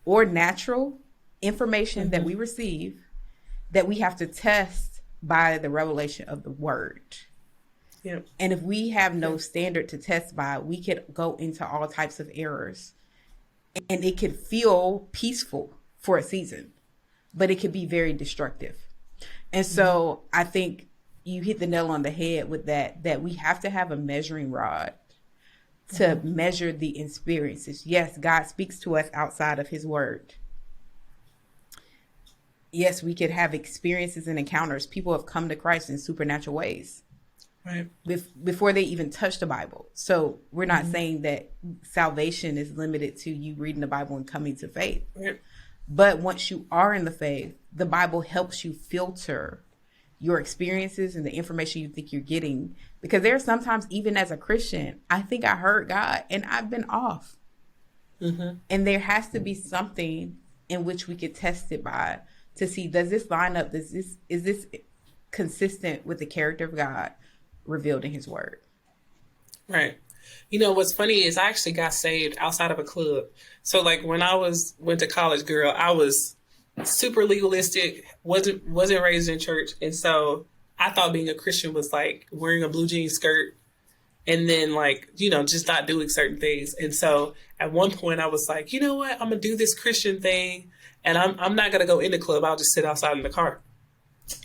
or natural information that we receive that we have to test by the revelation of the word. Yep. And if we have no standard to test by, we could go into all types of errors, and it could feel peaceful for a season, but it could be very destructive. And so I think you hit the nail on the head with that we have to have a measuring rod to measure the experiences. Yes, God speaks to us outside of his word. Yes, we could have experiences and encounters. People have come to Christ in supernatural ways. Right. Before they even touch the Bible. So we're not saying that salvation is limited to you reading the Bible and coming to faith. Right. But once you are in the faith, the Bible helps you filter your experiences and the information you think you're getting. Because there are sometimes, even as a Christian, I think I heard God and I've been off. And there has to be something in which we could test it by to see, does this line up? Is this consistent with the character of God revealed in his word? Right. You know, what's funny is I actually got saved outside of a club. So like when I went to college, girl, I was super legalistic, wasn't raised in church. And so I thought being a Christian was like wearing a blue jean skirt and then like, you know, just not doing certain things. And so at one point I was like, you know what, I'm gonna do this Christian thing and I'm not gonna go in the club. I'll just sit outside in the car.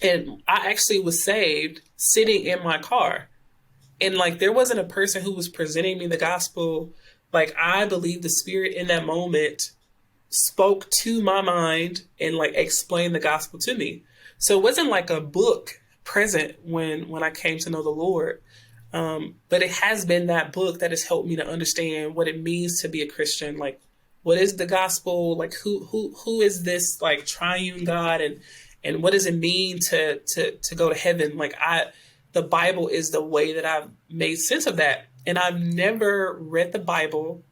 And I actually was saved sitting in my car. And like, there wasn't a person who was presenting me the gospel. Like, I believe the Spirit in that moment spoke to my mind and like explained the gospel to me. So it wasn't like a book present when I came to know the Lord. But it has been that book that has helped me to understand what it means to be a Christian. Like, what is the gospel? Like, who is this like triune God? And what does it mean to go to heaven? Like, the Bible is the way that I've made sense of that. And I've never read the Bible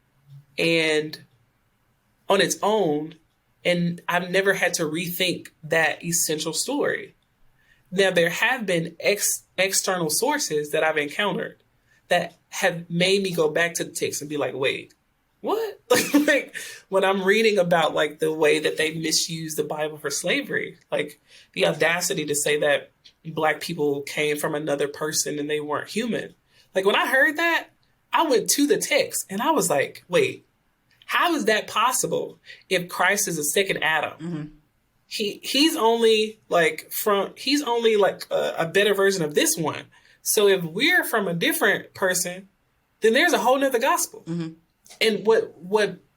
and on its own, and I've never had to rethink that essential story. Now, there have been external sources that I've encountered that have made me go back to the text and be like, wait, what? Like when I'm reading about like the way that they misuse the Bible for slavery, like the audacity to say that Black people came from another person and they weren't human. Like when I heard that, I went to the text and I was like, wait, how is that possible if Christ is a second Adam? He's only like a better version of this one. So if we're from a different person, then there's a whole nother gospel. And what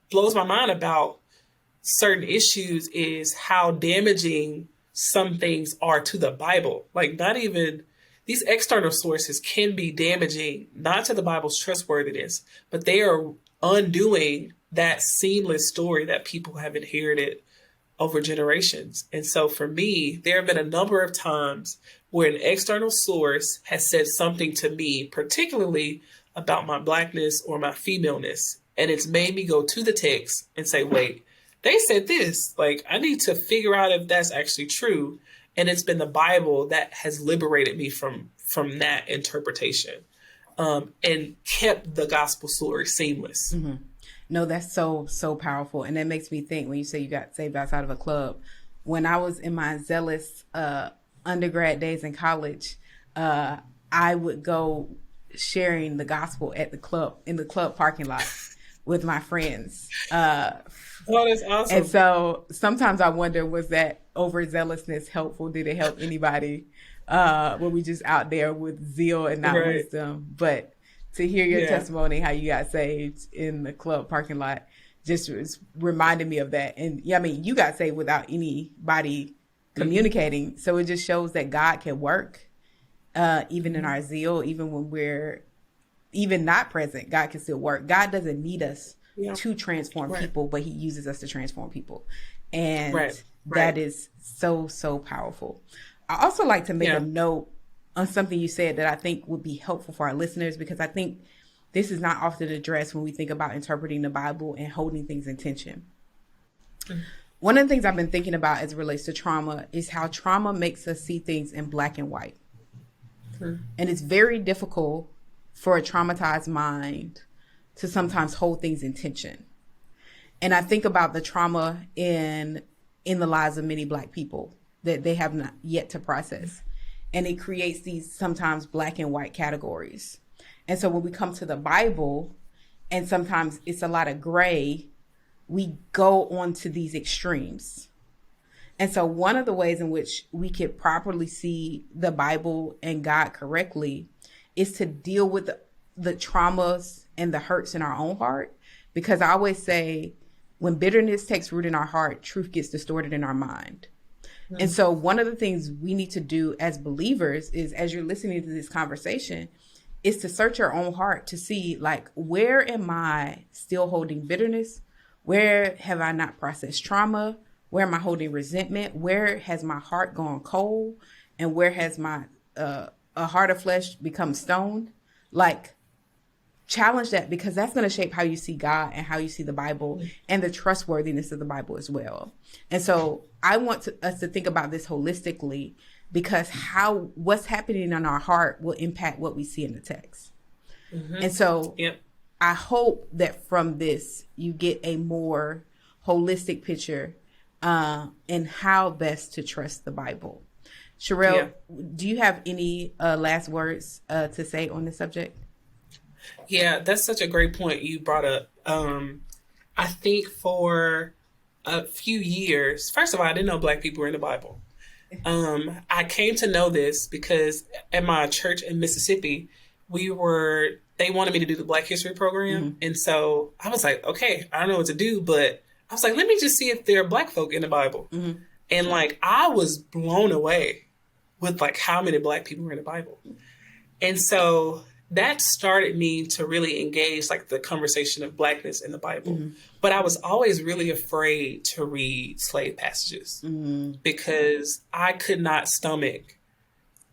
blows my mind about certain issues is how damaging some things are to the Bible. Like, not even these external sources can be damaging, not to the Bible's trustworthiness, but they are undoing that seamless story that people have inherited over generations. And so for me, there have been a number of times where an external source has said something to me, particularly about my Blackness or my femaleness. And it's made me go to the text and say, wait, they said this. Like, I need to figure out if that's actually true. And it's been the Bible that has liberated me from that interpretation, and kept the gospel story seamless. No, that's so powerful. And that makes me think when you say you got saved outside of a club. When I was in my zealous undergrad days in college, I would go sharing the gospel at the club, in the club parking lot with my friends. Oh, that's awesome. And so sometimes I wonder, was that overzealousness helpful? Did it help anybody? Were we just out there with zeal and not wisdom? But to hear your testimony, how you got saved in the club parking lot, just reminded me of that. And yeah, I mean, you got saved without anybody communicating. So it just shows that God can work, even in our zeal, even when we're even not present, God can still work. God doesn't need us to transform people, but he uses us to transform people. And that is so powerful. I also like to make a note on something you said that I think would be helpful for our listeners, because I think this is not often addressed when we think about interpreting the Bible and holding things in tension. One of the things I've been thinking about as it relates to trauma is how trauma makes us see things in black and white. And it's very difficult for a traumatized mind to sometimes hold things in tension. And I think about the trauma in the lives of many Black people. that they have not yet to process. And it creates these sometimes black and white categories. And so when we come to the Bible, and sometimes it's a lot of gray, we go on to these extremes. And so one of the ways in which we could properly see the Bible and God correctly is to deal with the traumas and the hurts in our own heart. Because I always say, when bitterness takes root in our heart, truth gets distorted in our mind. Mm-hmm. And so one of the things we need to do as believers is, as you're listening to this conversation, is to search your own heart to see, like, where am I still holding bitterness? Where have I not processed trauma? Where am I holding resentment? Where has my heart gone cold? And where has my a heart of flesh become stone? Like, challenge that, because that's going to shape how you see God and how you see the Bible and the trustworthiness of the Bible as well. And so I want us to think about this holistically, because what's happening in our heart will impact what we see in the text. Mm-hmm. And so I hope that from this, you get a more holistic picture in how best to trust the Bible. Sherelle, do you have any last words to say on this subject? Yeah, that's such a great point you brought up. I think for a few years, first of all, I didn't know Black people were in the Bible. I came to know this because at my church in Mississippi, they wanted me to do the Black History program. Mm-hmm. And so I was like, okay, I don't know what to do, but I was like, let me just see if there are Black folk in the Bible. Mm-hmm. And like, I was blown away with like how many Black people were in the Bible. And so that started me to really engage like the conversation of Blackness in the Bible. Mm-hmm. But I was always really afraid to read slave passages because I could not stomach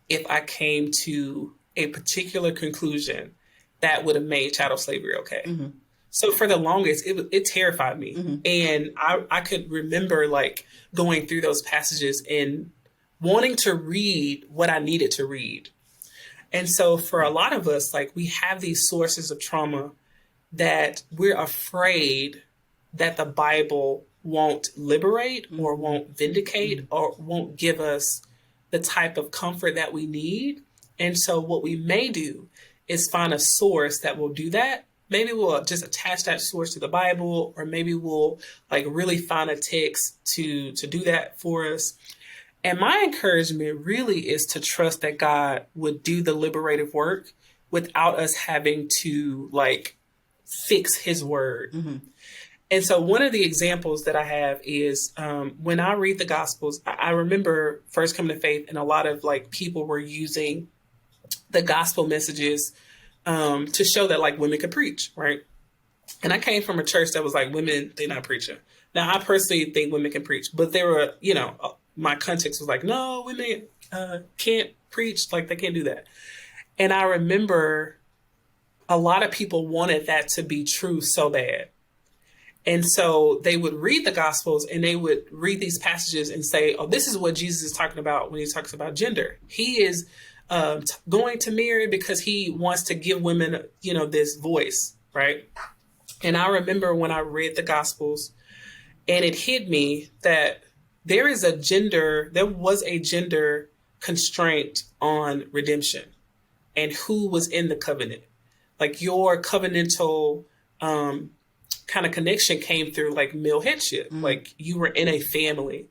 if I came to a particular conclusion that would have made chattel slavery okay. Mm-hmm. So for the longest, it terrified me. Mm-hmm. And I could remember like going through those passages and wanting to read what I needed to read. And so for a lot of us, like, we have these sources of trauma that we're afraid that the Bible won't liberate or won't vindicate or won't give us the type of comfort that we need. And so what we may do is find a source that will do that. Maybe we'll just attach that source to the Bible, or maybe we'll like really find a text to do that for us. And my encouragement really is to trust that God would do the liberative work without us having to like fix his word. Mm-hmm. And so one of the examples that I have is when I read the Gospels, I remember first coming to faith, and a lot of like people were using the gospel messages to show that like women could preach, right? And I came from a church that was like, women, they're not preaching. Now, I personally think women can preach, but there were, my context was like, no, women can't preach, like they can't do that. And I remember a lot of people wanted that to be true so bad. And so they would read the Gospels and they would read these passages and say, oh, this is what Jesus is talking about when he talks about gender. He is going to marry because he wants to give women, this voice, right? And I remember when I read the Gospels and it hit me that there was a gender constraint on redemption and who was in the covenant. Like your covenantal kind of connection came through like male headship, like you were in a family.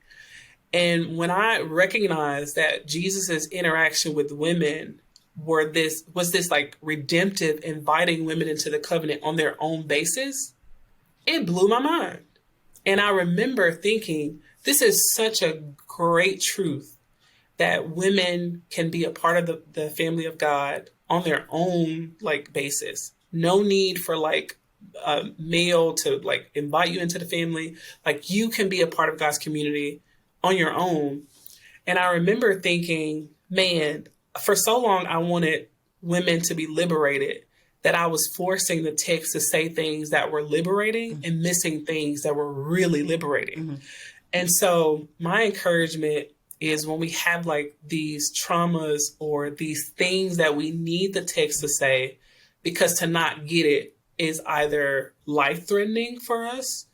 And when I recognized that Jesus's interaction with women was this like redemptive, inviting women into the covenant on their own basis, it blew my mind. And I remember thinking, this is such a great truth that women can be a part of the family of God on their own like basis. No need for like a male to like invite you into the family. Like you can be a part of God's community on your own. And I remember thinking, man, for so long I wanted women to be liberated that I was forcing the text to say things that were liberating and missing things that were really liberating. Mm-hmm. And so my encouragement is when we have like these traumas or these things that we need the text to say, because to not get it is either life threatening for us.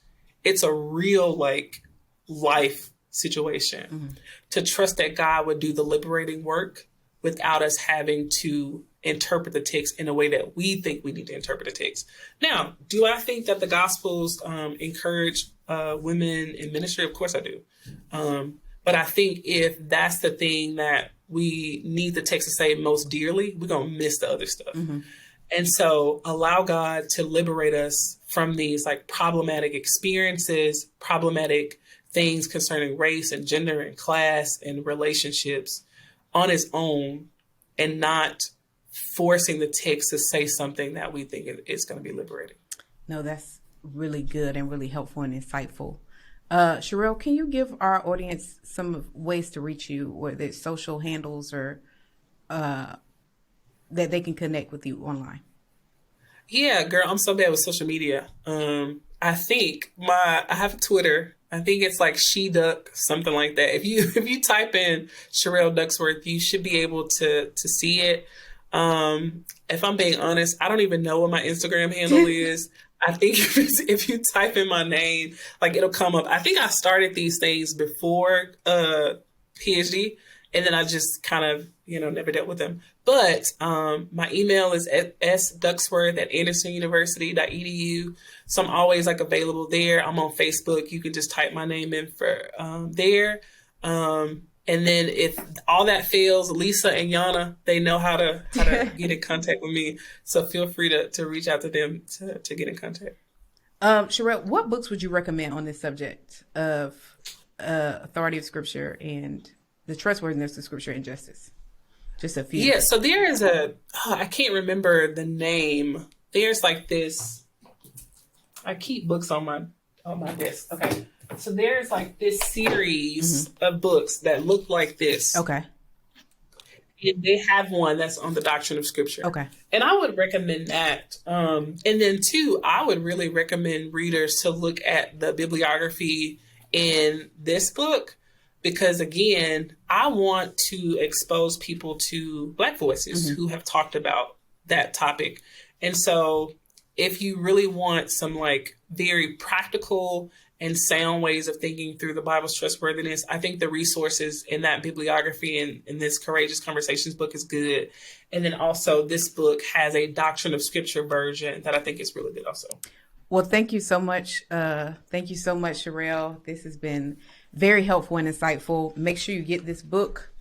It's a real like life situation, to trust that God would do the liberating work without us having to interpret the text in a way that we think we need to interpret the text. Now, do I think that the Gospels encourage women in ministry? Of course I do. But I think if that's the thing that we need the text to say most dearly, we're going to miss the other stuff. And so allow God to liberate us from these like problematic experiences, problematic things concerning race and gender and class and relationships on its own, and not forcing the text to say something that we think is going to be liberating. No, that's really good and really helpful and insightful. Sherelle, can you give our audience some ways to reach you, whether it's social handles or that they can connect with you online? Yeah, girl, I'm so bad with social media. I think I have Twitter. I think it's like She Duck, something like that. If you type in Sherelle Ducksworth, you should be able to see it. If I'm being honest, I don't even know what my Instagram handle is. I think if you type in my name, like it'll come up. I think I started these things before PhD, and then I just kind of, never dealt with them. But my email is sducksworth@andersonuniversity.edu. So I'm always like available there. I'm on Facebook. You can just type my name in for there. And then if all that fails, Lisa and Yana, they know how to get in contact with me. So feel free to reach out to them to get in contact. Sherelle, what books would you recommend on this subject of authority of Scripture and the trustworthiness of Scripture and justice? Just a few. Yeah, so there is I can't remember the name. There's like this, I keep books on my desk. Okay. So there's like this series of books that look like this. Okay. And they have one that's on the doctrine of Scripture. Okay. And I would recommend that. And then two, I would really recommend readers to look at the bibliography in this book, because again, I want to expose people to Black voices who have talked about that topic. And so if you really want some like very practical and sound ways of thinking through the Bible's trustworthiness, I think the resources in that bibliography and in this Courageous Conversations book is good. And then also this book has a Doctrine of Scripture version that I think is really good also. Well, thank you so much. Thank you so much, Sherelle. This has been very helpful and insightful. Make sure you get this book,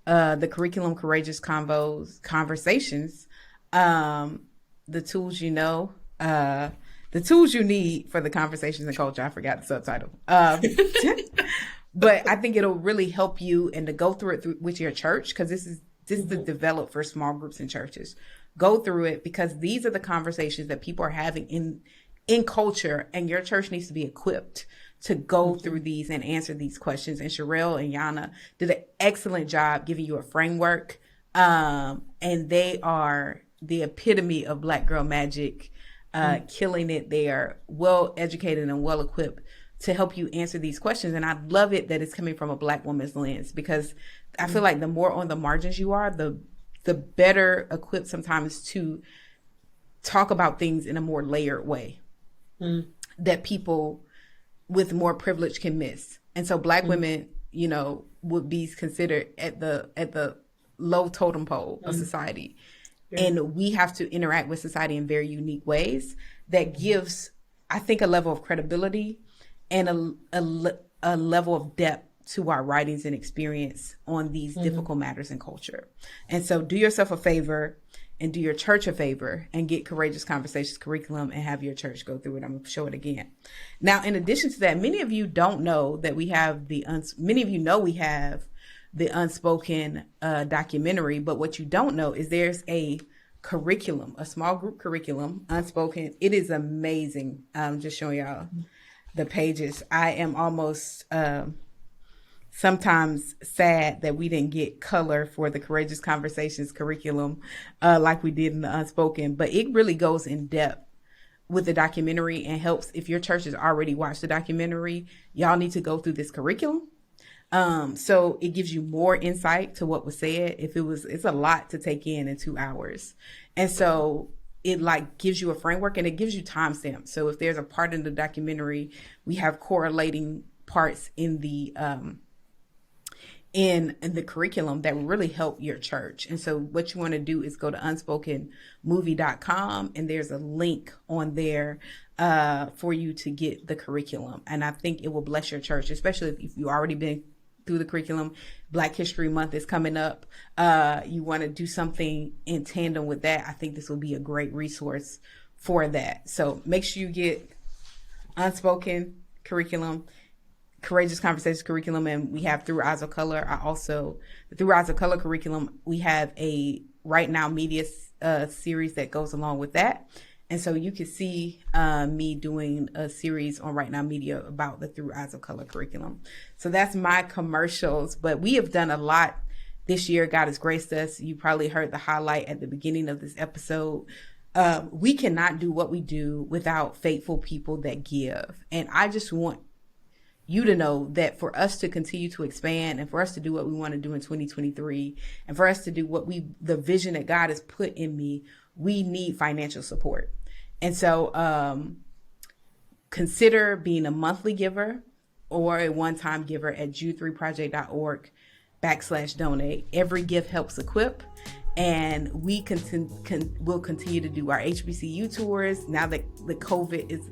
The Curriculum Courageous Conversations, the tools the tools you need for the conversations and culture. I forgot the subtitle. But I think it'll really help you and to go through it with your church, because this is developed for small groups and churches. Go through it, because these are the conversations that people are having in culture, and your church needs to be equipped to go through these and answer these questions. And Sherelle and Yana did an excellent job giving you a framework. And they are the epitome of Black girl magic. Killing it. They are well educated and well equipped to help you answer these questions. And I love it that it's coming from a Black woman's lens, because I feel like the more on the margins you are, the better equipped sometimes to talk about things in a more layered way that people with more privilege can miss. And so Black women, would be considered at the low totem pole of society. And we have to interact with society in very unique ways that gives, I think, a level of credibility and a level of depth to our writings and experience on these difficult matters in culture. And so do yourself a favor and do your church a favor and get Courageous Conversations curriculum and have your church go through it. I'm going to show it again. Now, in addition to that, many of you don't know that we have many of you know we have the Unspoken documentary, but what you don't know is there's a curriculum, a small group curriculum, Unspoken. It is amazing. I'm just showing y'all the pages. I am almost sometimes sad that we didn't get color for the Courageous Conversations curriculum like we did in the Unspoken, but it really goes in depth with the documentary and helps. If your church has already watched the documentary, y'all need to go through this curriculum. So it gives you more insight to what was said. It's a lot to take in 2 hours. And so it like gives you a framework and it gives you timestamps. So if there's a part in the documentary, we have correlating parts in the curriculum that will really help your church. And so what you want to do is go to unspokenmovie.com, and there's a link on there for you to get the curriculum. And I think it will bless your church, especially if you've already been through the curriculum. Black History Month is coming up. You want to do something in tandem with that. I think this will be a great resource for that. So make sure you get Unspoken curriculum, Courageous Conversations curriculum, and we have Through Eyes of Color. The Through Eyes of Color curriculum, we have a Right Now Media series that goes along with that. And so you can see me doing a series on Right Now Media about the Through Eyes of Color curriculum. So that's my commercials, but we have done a lot this year. God has graced us. You probably heard the highlight at the beginning of this episode. We cannot do what we do without faithful people that give. And I just want you to know that for us to continue to expand and for us to do what we want to do in 2023 and for us to do the vision that God has put in me, we need financial support. And so consider being a monthly giver or a one-time giver at jude3project.org/donate. Every gift helps equip. And we will continue to do our HBCU tours now that the COVID is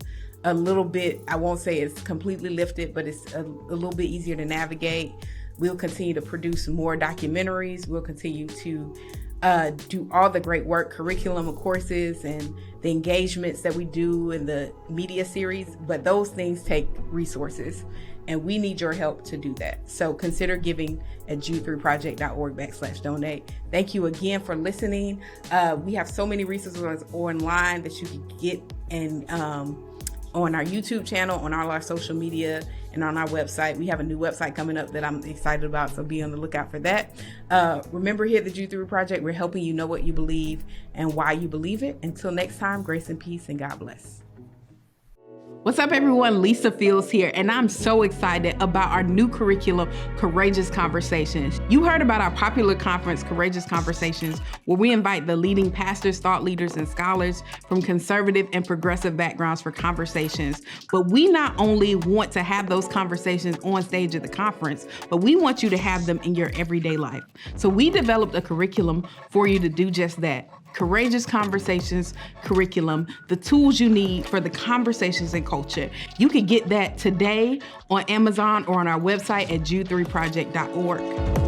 a little bit, I won't say it's completely lifted, but it's a little bit easier to navigate. We'll continue to produce more documentaries. We'll continue to do all the great work, curriculum courses, and the engagements that we do in the media series. But those things take resources, and we need your help to do that. So consider giving at jude3project.org/donate. Thank you again for listening. We have so many resources online that you can get and on our YouTube channel, on all our social media, and on our website. We have a new website coming up that I'm excited about, so be on the lookout for that. Remember, here at the Jude 3 Project, we're helping you know what you believe and why you believe it. Until next time, grace and peace, and God bless. What's up, everyone? Lisa Fields here, and I'm so excited about our new curriculum, Courageous Conversations. You heard about our popular conference, Courageous Conversations, where we invite the leading pastors, thought leaders, and scholars from conservative and progressive backgrounds for conversations. But we not only want to have those conversations on stage at the conference, but we want you to have them in your everyday life. So we developed a curriculum for you to do just that. Courageous Conversations curriculum, the tools you need for the conversations and culture. You can get that today on Amazon or on our website at jude3project.org.